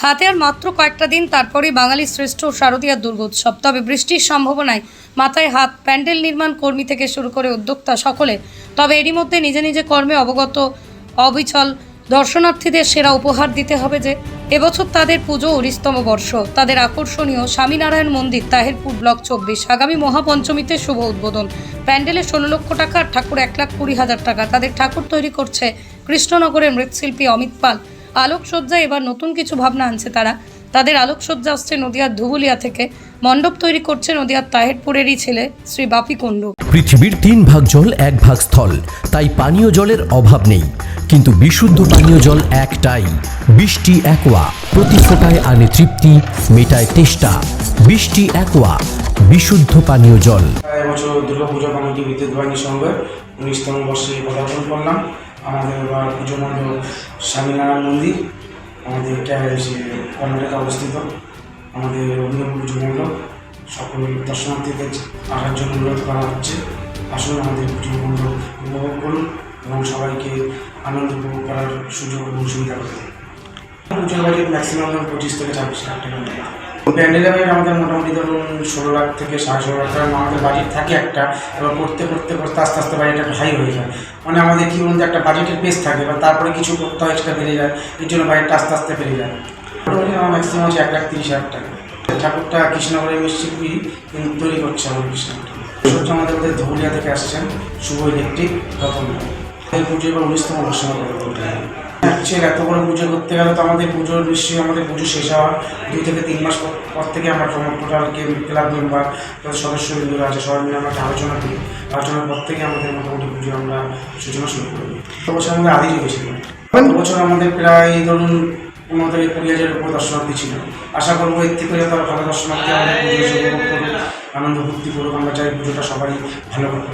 হাতে আর মাত্র কয়েকটা দিন, তারপরেই বাঙালির শ্রেষ্ঠ শারদীয়ার দুর্গোৎসব। তবে বৃষ্টির সম্ভাবনায় মাথায় হাত, প্যান্ডেল নির্মাণ কর্মী থেকে শুরু করে উদ্যোক্তা সকলে। তবে এরই মধ্যে নিজে নিজে কর্মে অবগত অবিচল দর্শনার্থীদের সেরা উপহার দিতে হবে যে এবছর তাদের পুজো 19তম বর্ষ। তাদের আকর্ষণীয় স্বামীনারায়ণ মন্দির, তাহিরপুর ব্লক 24, আগামী মহাপঞ্চমীতে শুভ উদ্বোধন। প্যান্ডেলে 16 লক্ষ টাকা আর ঠাকুর 1,20,000 টাকা। তাদের ঠাকুর তৈরি করছে কৃষ্ণনগরের মৃৎশিল্পী অমিত পাল। আলোকসজ্জা এবার নতুন কিছু ভাবনা আনছে তারা। তাদের আলোকসজ্জা আসছে নদিয়ার ধুবুলিয়া থেকে। মণ্ডপ তৈরি করছে নদিয়ার তাহিরপুরেরই ছেলে শ্রী বাপি কুণ্ডু। পৃথিবীর 3 ভাগ জল 1 ভাগ স্থল, তাই পানীয় জলের অভাব নেই। কিন্তু বিশুদ্ধ পানীয় জল একটাই, বৃষ্টি অ্যাকোয়া। প্রতি ফোঁটায় আনে তৃপ্তি, মেটায় তেষ্টা। বৃষ্টি অ্যাকোয়া, বিশুদ্ধ পানীয় জল। এবছর দুর্গাপূজা কমিটি বিদ্যুৎ বাহিনীর সঙ্গে 19তম বর্ষে পদার্পণ করলাম। আমাদের এবার পুজো মণ্ডপ স্বামীনারায়ণ মন্দির, আমাদের কর্ণাটকে অবস্থিত। আমাদের অভিনব পুজো মণ্ডপ সকল দর্শনার্থীদের আসার জন্য অনুরোধ করা হচ্ছে। আসুন আমাদের পুজো মণ্ডপ উপভোগ করুন এবং সবাইকে আনন্দ উপভোগ করার সুযোগ এবং সুবিধা করে দিন। পুজোর বাজেট ম্যাক্সিমাম 25 থেকে 26 লাখ টাকা। প্যান্ডেলের বাজেট আমাদের মোটামুটি ধরুন 16 লাখ থেকে 16.5 লাখ টাকা আমাদের বাজেট থাকে একটা। এবার করতে আস্তে আস্তে বাজেট একটা হাই হয়ে যায়। মানে আমাদের কী বলুন, একটা বাজেটের বেস থাকে, এবার তারপরে কিছু করতে হয়, সেটা বেড়ে যায়। এর জন্য বাজেটটা আস্তে আস্তে বেড়ে যায়। মোটামুটি আমার ম্যাক্সিমাম হচ্ছে 1,30,000 টাকা। ঠাকুরটা কৃষ্ণনগরের মৃৎশিল্পী তৈরি করছে আমাদের কৃষ্ণনগর। হচ্ছে আমাদের ধুবুলিয়া থেকে আসছেন শুভ ইলেকট্রিক রতন। এই পুজো এবার 19তম বর্ষ অ্যাকচুয়ালি এত বড় পুজো করতে গেলে তো আমাদের পুজোর নিশ্চয়ই আমাদের পুজো শেষ হওয়ার 2 থেকে 3 মাস পর থেকে আমরা টোটাল ক্লাব মেম্বার সদস্যবৃন্দরা আছে সবাই মিলে আমরা আলোচনা করি। আলোচনার পর থেকে আমাদের মোটামুটি পুজো আমরা সূচনা শুরু করি। গত বছর আমাদের আদিই বেশি। গত বছর আমাদের প্রায় ধরুন 15 থেকে 20,000 উপর দর্শনার্থী ছিল। আশা করবো এর থেকে যাতে ভালো দর্শনার্থী আমাদের পুজো উপভোগ করুক, আনন্দ ভর্তি করুক। আমরা চাই পুজোটা সবাই ভালো করবো।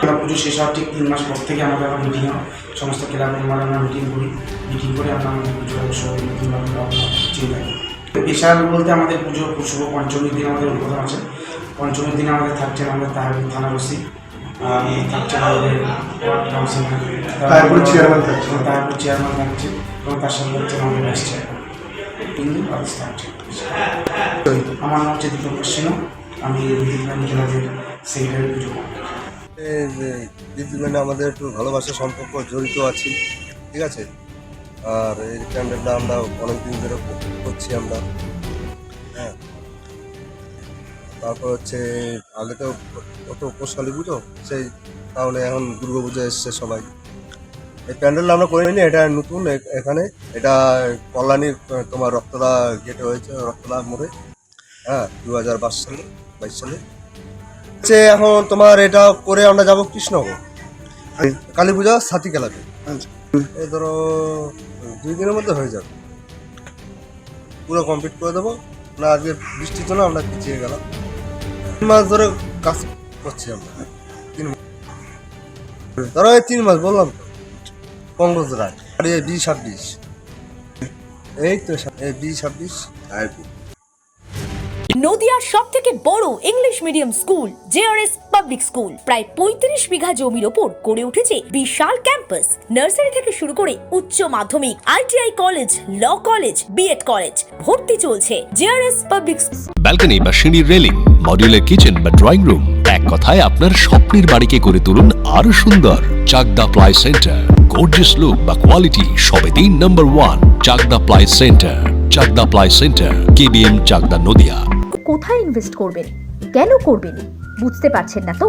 আমরা পুজো শেষ হওয়ার ঠিক 3 মাস পর থেকে আমাদের আবার মিটিং হয়, সমস্ত ক্লাব মেম্বার আমরা মিটিং করে আমরা আমাদের পুজো অবশ্যই নতুনভাবে চিন্তা করি। বিশাল বলতে আমাদের পুজো শুভ পঞ্চমীর দিন আমাদের উদ্বোধন আছে। পঞ্চমীর দিন আমাদের থাকছেন আমাদের তাহিরপুর থানার ওসি, থাকছেন আমাদের ওয়ার্ড কাউন্সিলর, তাহিরপুর চেয়ারম্যান থাকছে এবং তার সঙ্গে হচ্ছে আমাদের ভাইস চেয়ারম্যান কিন্তু থাকছে। আমার নাম হচ্ছে দীপক সিনহ, আমি বিদ্যুৎ বাহিনী ক্লাবের সেক্রেটারি পুজো। বিদ্যুৎ বাহিনী আমাদের একটু ভালোবাসার সম্পর্ক জড়িত আছি, ঠিক আছে। আর এই প্যান্ডেলটা আমরা অনেকদিন ধরে করছি আমরা, হ্যাঁ। তারপর হচ্ছে আগে তো কত উপশালী পুজো, সেই কারণে এখন দুর্গা পুজো এসছে সবাই। এই প্যান্ডেলটা আমরা করে নিই, এটা নতুন এখানে, এটা কল্যাণীর তোমার রক্তদা গেটে হয়েছে, রক্তদা মোড়ে, হ্যাঁ, 2022 সালে। এখন তোমার এটা করে আমরা যাবো কৃষ্ণনগর কালী পূজা সাথী ক্লাবে। এই ধরো 2 দিনের মধ্যে হয়ে যাবে, পুরো কমপ্লিট করে দেবো। না আজকে বৃষ্টির জন্য আমরা পিছিয়ে গেলাম। 3 মাস ধরে কাজ করছি আমরা, 3 মাস ধরো, এই 3 মাস বললাম তো। কংগ্রেস রায় আর এই 2026, এই তো 2026 নদিয়ার সবথেকে বড় English medium school JRS public school প্রায় 35 বিঘা জমির ওপর গড়ে উঠেছে বিশাল ক্যাম্পাস। নার্সারি থেকে শুরু করে উচ্চ মাধ্যমিক, ITI college, law college, BEd college, ভর্তি চলছে জেআরএস পাবলিক। ব্যালকনি বা সিঁড়ির রেলিং, মডিউলার কিচেন বা ড্রয়িং রুম, এক কথায় আপনার স্বপ্নের বাড়িকে করে তুলুন আরো সুন্দর। Chakdaha ply centre, gorgeous look বা কোয়ালিটি সবে 3 number 1 Chakdaha ply centre. Chakdaha ply centre, KBM, Chakdaha, Nadia. কোথায় ইনভেস্ট করবেন, কেন করবেন বুঝতে পারছেন না তো?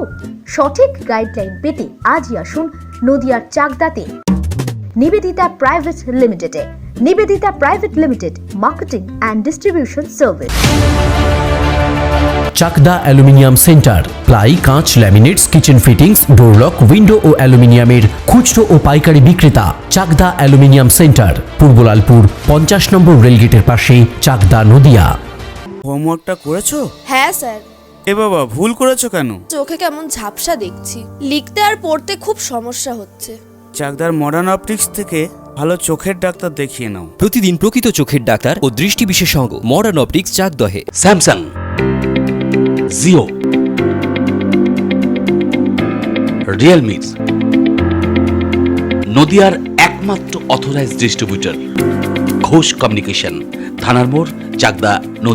সঠিক গাইডলাইন পেতে আজই আসুন নদিয়ার চাকদাতে নিবেদিতা প্রাইভেট লিমিটেডে। Nivedita private limited, marketing and distribution service. Chakdaha aluminium centre, ply, কাঁচ, laminates, kitchen fittings, door lock, window ও অ্যালুমিনিয়ামের খুচরো ও পাইকারি বিক্রেতা। Chakdaha aluminium centre, Purbalalpur 50 number রেলগেটের পাশে, চাকদা, নদিয়া। হোমওয়ার্কটা করেছো? হ্যাঁ স্যার। এ বাবা, ভুল করেছো কেন? চোখে কেমন ঝাপসা দেখছি, লিখতে আর পড়তে খুব সমস্যা হচ্ছে। চাকদার মডার্ন অপটিক্স থেকে ভালো চোখের ডাক্তার দেখিয়ে নাও। প্রতিদিন প্রকৃত চোখের ডাক্তার ও দৃষ্টি বিশেষজ্ঞ মডার্ন অপটিক্স, চাকদহে। স্যামসাং, জিও, রিয়েলমি, নদিয়ার একমাত্র অথরাইজড ডিস্ট্রিবিউটর। ঘোষ কমিউনিকেশন, থানার মোড়, চাকদা, নদী।